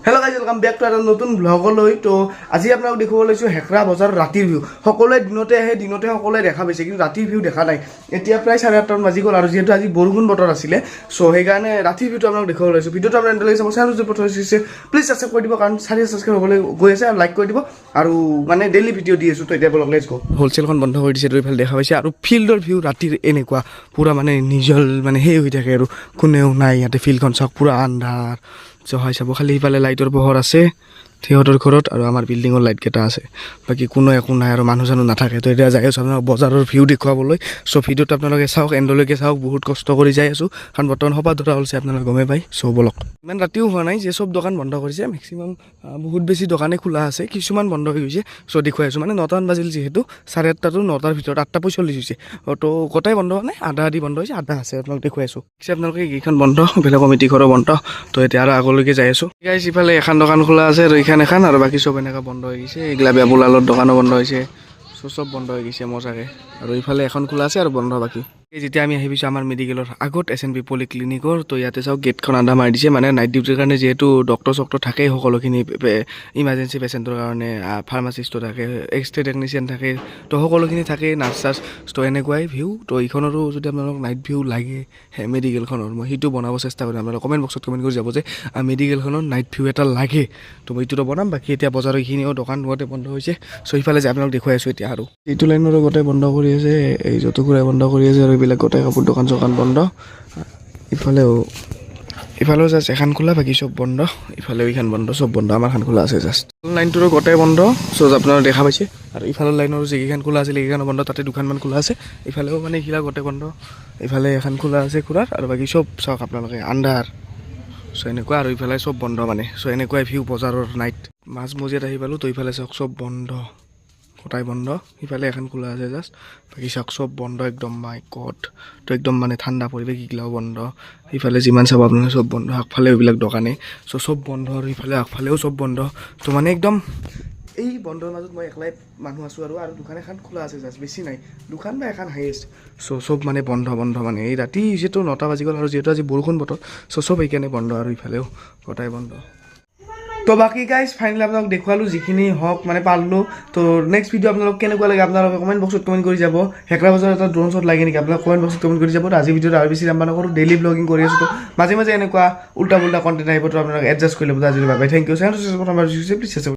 Hello' guys, welcome back to এটা নতুন ব্লগলৈ। তো আজি আপোনালোক দেখিব লৈছোঁ হেকৰা বজাৰৰ ৰাতিৰ ভিউ। সকলোৱে দিনতে আহে, দিনতে সকলোৱে দেখা পাইছে, কিন্তু ৰাতিৰ ভিউ দেখা নাই। এতিয়া প্ৰায় 8:30 বাজি গ'ল আৰু যিহেতু আজি বৰষুণ বতৰ আছিলে, চ' সেইকাৰণে ৰাতিৰ ভিউটো আপোনালোক দেখিব লৈছোঁ। ভিডিঅ'টো আপোনাৰ এনেকৈ চাব, চেনেলটো যদি প্ৰথম হৈছে প্লিজ ছাবস্ক্ৰাইব কৰি দিব, কাৰণ 4 ছাবস্ক্ৰাইব হ'বলৈ গৈ আছে, আৰু লাইক কৰি দিব। আৰু মানে ডেইলি ভিডিঅ' দি আছোঁ, তো এতিয়া ব্লগ লেটছ গো। হ'লচেলখন বন্ধ কৰি দিছে, তো এইফালে দেখা পাইছে, আৰু ফিল্ডৰ ভিউ ৰাতিৰ এনেকুৱা পূৰা মানে নিজৰ মানে সেই হৈ থাকে, আৰু কোনেও নাই ইয়াতে। ফিল্ডখন চাওক, পূৰা আন্ধাৰ জহাই চাব, খালি সিফালে লাইটৰ পোহৰ আছে সিহঁতৰ ঘৰত, আৰু আমাৰ বিল্ডিঙৰ লাইটকেইটা আছে, বাকী কোনো একো নাই, আৰু মানুহ চানুহ নাথাকে। তো এতিয়া যাই আছোঁ আপোনালোক বজাৰৰ ভিউ দেখুৱাবলৈ। চ' ভিডিঅ'টো আপোনালোকে চাওক, এণ্ডলৈকে চাওক, বহুত কষ্ট কৰি যাই আছোঁ, কাৰণ বৰ্তমান সভা ধৰা হৈছে, আপোনালোকে গমেই পায়। চ' বলক। ইমান ৰাতিও হোৱা নাই যে চব দোকান বন্ধ কৰিছে, মেক্সিমাম বহুত বেছি দোকানে খোলা আছে, কিছুমান বন্ধ হৈ গৈছে। চ' দেখুৱাই আছোঁ, মানে 9টা বাজিল যিহেতু, 8:30 to 9টাৰ ভিতৰত 8:45 হৈছে। তো গোটেই বন্ধ হোৱা নাই, আধা আধি বন্ধ হৈছে, আধা আছে, আপোনালোক দেখুৱাই আছোঁ। পিছে আপোনালোকে এইখন বন্ধ, ইফালে কমিটি ঘৰো বন্ধ। তো এতিয়া আৰু আগলৈকে যাই আছোঁ। গাইজ, ইফালে এখন দোকান খোলা আছে আৰু এইখন এখন, আৰু বাকী চব এনেকৈ বন্ধ হৈ গৈছে। এইগিলা বেবুলালৰ দোকানো বন্ধ হৈছে, চব বন্ধ হৈ গৈছে মজাকে। আৰু ইফালে এখন খোলা আছে আৰু বন্ধ বাকী। যেতিয়া আমি আহি পাইছোঁ আমাৰ মেডিকেলৰ আগত, SNB পলিক্লিনিকৰ, তো ইয়াতে চাওক গেটখন আধা মাৰি দিছে, মানে নাইট ডিউটিৰ কাৰণে, যিহেতু ডক্টৰ চক্টৰ থাকেই সকলোখিনি, ইমাৰ্জেঞ্চি পেচেণ্টৰ কাৰণে ফাৰ্মাচিষ্টটো থাকে, এক্সৰে টেকনিচিয়ান থাকে, তো সকলোখিনি থাকে, নাৰ্ছ চাৰ্ছ। তো এনেকুৱাই ভিউ। তো এইখনৰো যদি আপোনালোক নাইট ভিউ লাগে মেডিকেলখনৰ, মই সেইটো বনাব চেষ্টা কৰিম। আপোনালোকে কমেণ্ট বক্সত কমেণ্ট কৰি যাব যে মেডিকেলখনৰ নাইট ভিউ এটা লাগে, তো মই এইটোতো বনাম। বাকী এতিয়া বজাৰৰ এইখিনিও দোকান গোটেই বন্ধ হৈছে। চ' ইফালে যে আপোনালোক দেখুৱাই আছোঁ এতিয়া, আৰু এইটো লাইনৰো গোটেই বন্ধ কৰি আছে, এই য'তো ঘূৰাই বন্ধ কৰি আছে, আৰু এইবিলাক গোটেই কাপোৰ দোকান চোকান বন্ধ। ইফালেও জাষ্ট এখন খোলা, বাকী চব বন্ধ। ইফালেও এইখন বন্ধ, চব বন্ধ, আমাৰখন খোলা আছে জাষ্ট। লাইনটোৰো গোটেই বন্ধ, চ' আপোনালোকে দেখা পাইছে। আৰু ইফালৰ লাইনৰ যিকেইখন খোলা আছিলে সেইকেইখন বন্ধ, তাতে দুখনমান খোলা আছে। ইফালেও মানে এইগিলা গোটেই বন্ধ, ইফালে এখন খোলা আছে খুৰাৰ, আৰু বাকী চব চাওক আপোনালোকে আন্ধাৰ। চ' এনেকুৱা, আৰু ইফালে চব বন্ধ মানে। চ' এনেকুৱাই ভিউ বজাৰৰ নাইট। মাজমজিয়াত আহি পালোঁ, তো ইফালে চাওক চব বন্ধ, গোটাই বন্ধ। ইফালে এখন খোলা আছে জাষ্ট, বাকী চাওক চব বন্ধ একদম। মাই গড, তো একদম মানে ঠাণ্ডা পৰিৱেশ, এইগিলাও বন্ধ। ইফালে যিমান চাব আপোনালোকে চব বন্ধ, আগফালে এইবিলাক দোকানে, চ' চব বন্ধ। আৰু ইফালে আগফালেও চব বন্ধ। তো মানে একদম এই বন্ধৰ মাজত মই একলাই মানুহ আছোঁ, আৰু দোকান এখন খোলা আছে জাষ্ট, বেছি নাই, দুখন বা এখন হাইয়েষ্ট। চ' চব মানে বন্ধ মানে। এই ৰাতি যিহেতু 9টা বাজি গ'ল, আৰু যিহেতু আজি বৰষুণ বতৰ, চ' চব সেইকাৰণে বন্ধ, আৰু ইফালেও গোটাই বন্ধ। তো বাকী গাইজ, ফাইনেলি আপোনালোক দেখুৱালোঁ যিখিনি হওক মানে পালোঁ। তো নেক্সট ভিডিঅ' আপোনালোক কেনেকুৱা লাগে আপোনালোকে কমেণ্ট বক্সত কমেণ্ট কৰি যাব। হেকৰা বজাৰত এটা ড্ৰোন শ্বট লাগে নেকি, আপোনালোকে কমেণ্ট বক্সত কমেণ্ট কৰি যাব। আজি ভিডিঅ'ত আৰু বেছি নাম্বাৰ নকৰোঁ, ডেইলি ব্লগিং কৰি আছোঁ, তো মাজে মাজে এনেকুৱা উল্টা পুল্টা কণ্টেণ্ট আহিব, তো আপোনালোকে এডজাষ্ট কৰি ল'ব। আজিলৈ বাই বাই, থেংক ইউ। চেনেলটো প্ৰথমবাৰ প্লিজ